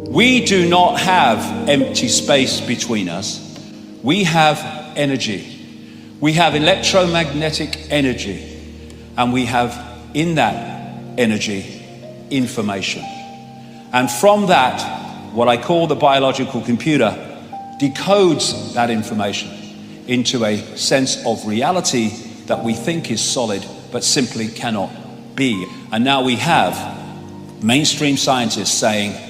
We do not have empty space between us. We have energy. We have electromagnetic energy. And we have in that energy information. And from that, what I call the biological computer decodes that information into a sense of reality that we think is solid but simply cannot be. And now we have mainstream scientists saying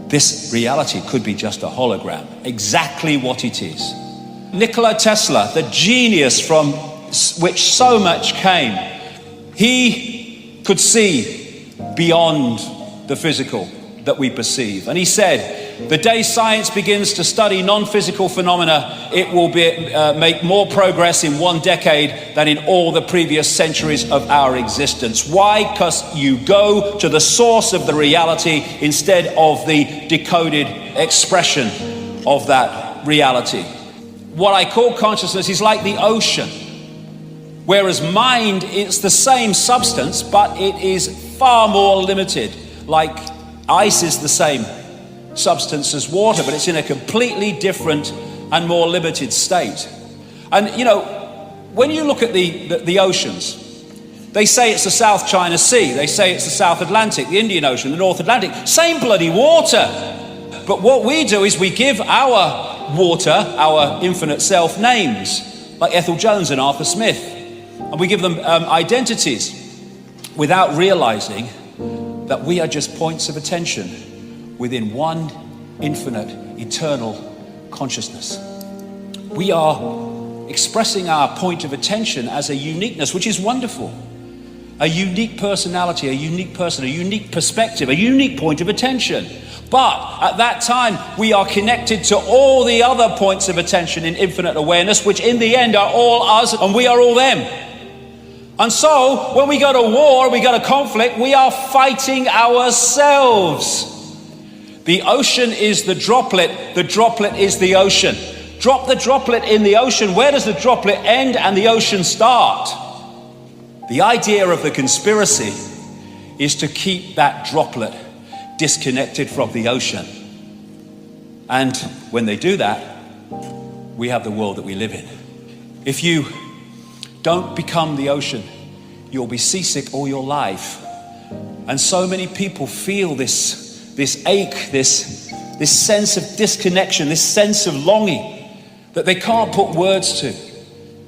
this reality could be just a hologram, exactly what it is. Nikola Tesla, the genius from which so much came, he could see beyond the physical that we perceive. And he said, the day science begins to study non-physical phenomena, it will make more progress in 1 decade than in all the previous centuries of our existence. Why? Because you go to the source of the reality instead of the decoded expression of that reality. What I call consciousness is like the ocean, whereas mind, it's the same substance, but it is far more limited. Like ice is the same substance as water, but it's in a completely different and more limited state. And you know, when you look at the oceans, they say it's the South China Sea, they say it's the South Atlantic, the Indian Ocean, the North Atlantic, same bloody water. But what we do is we give our water, our infinite self, names, like Ethel Jones and Arthur Smith, and we give them identities without realizing that we are just points of attention within one infinite, eternal consciousness. We are expressing our point of attention as a uniqueness, which is wonderful. A unique personality, a unique person, a unique perspective, a unique point of attention. But at that time, we are connected to all the other points of attention in infinite awareness, which in the end are all us and we are all them. And so, when we go to war, we go to conflict, we are fighting ourselves. The ocean is the droplet is the ocean. Drop the droplet in the ocean, where does the droplet end and the ocean start? The idea of the conspiracy is to keep that droplet disconnected from the ocean. And when they do that, we have the world that we live in. If you don't become the ocean, you'll be seasick all your life. And so many people feel this ache, this sense of disconnection, this sense of longing that they can't put words to,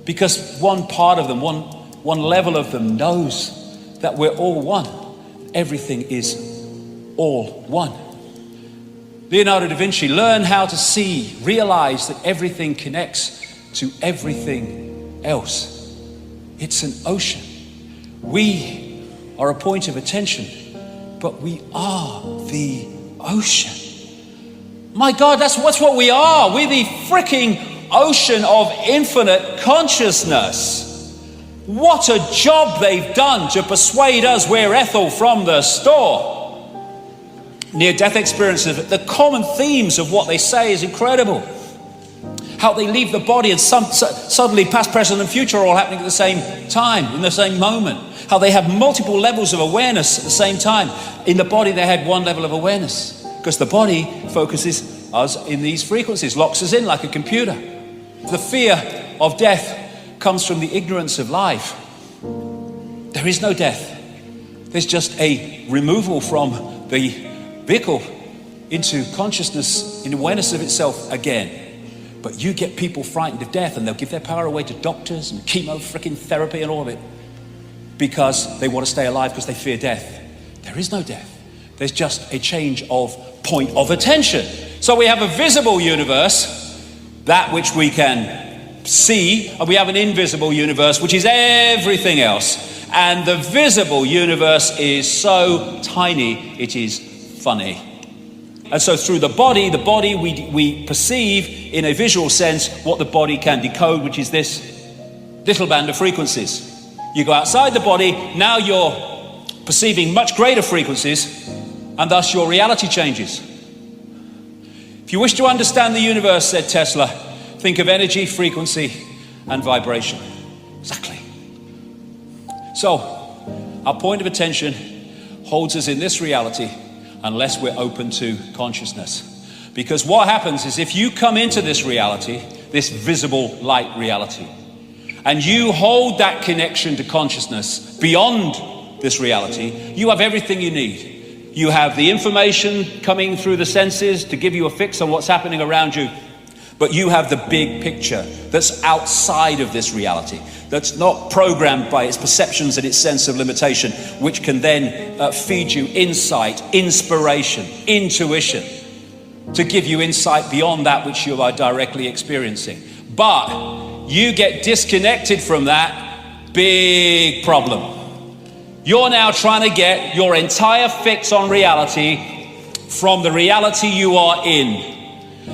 because one part of them, one level of them knows that we're all one. Everything is all one. Leonardo da Vinci learned how to see, realize that everything connects to everything else. It's an ocean. We are a point of attention, but we are the ocean. My God, that's what we are. We're the freaking ocean of infinite consciousness. What a job they've done to persuade us we're Ethel from the store. Near-death experiences, the common themes of what they say is incredible. How they leave the body and suddenly past, present and future are all happening at the same time, in the same moment. How they have multiple levels of awareness at the same time. In the body they had one level of awareness, because the body focuses us in these frequencies, locks us in like a computer. The fear of death comes from the ignorance of life. There is no death. There's just a removal from the vehicle into consciousness, in awareness of itself again. But you get people frightened of death and they'll give their power away to doctors and chemo freaking therapy and all of it because they want to stay alive because they fear death. There is no death. There's just a change of point of attention. So we have a visible universe, that which we can see, and we have an invisible universe, which is everything else. And the visible universe is so tiny, it is funny. And so through the body we perceive in a visual sense what the body can decode, which is this little band of frequencies. You go outside the body, now you're perceiving much greater frequencies, and thus your reality changes. If you wish to understand the universe, said Tesla, think of energy, frequency, and vibration. Exactly. So, our point of attention holds us in this reality, unless we're open to consciousness. Because what happens is if you come into this reality, this visible light reality, and you hold that connection to consciousness beyond this reality, you have everything you need. You have the information coming through the senses to give you a fix on what's happening around you, but you have the big picture that's outside of this reality, that's not programmed by its perceptions and its sense of limitation, which can then feed you insight, inspiration, intuition, to give you insight beyond that which you are directly experiencing. But you get disconnected from that, big problem. You're now trying to get your entire fix on reality from the reality you are in.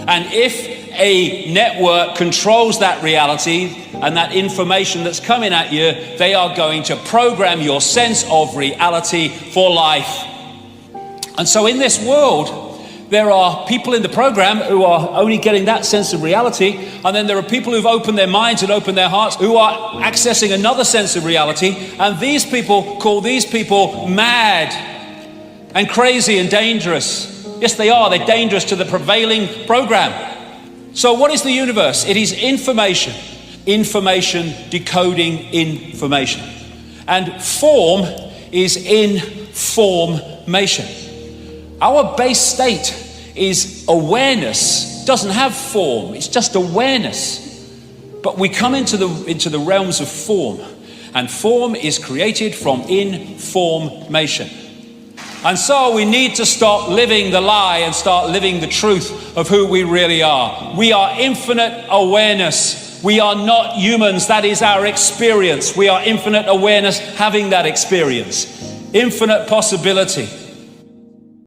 And if a network controls that reality and that information that's coming at you, they are going to program your sense of reality for life. And so in this world, there are people in the program who are only getting that sense of reality, and then there are people who've opened their minds and opened their hearts who are accessing another sense of reality, and these people call these people mad and crazy and dangerous. Yes, they are. They're dangerous to the prevailing program. So what is the universe? It is information. Information decoding information. And form is information. Our base state is awareness. It doesn't have form, it's just awareness. But we come into the realms of form, and form is created from information. And so we need to stop living the lie and start living the truth of who we really are. We are infinite awareness. We are not humans. That is our experience. We are infinite awareness having that experience. Infinite possibility.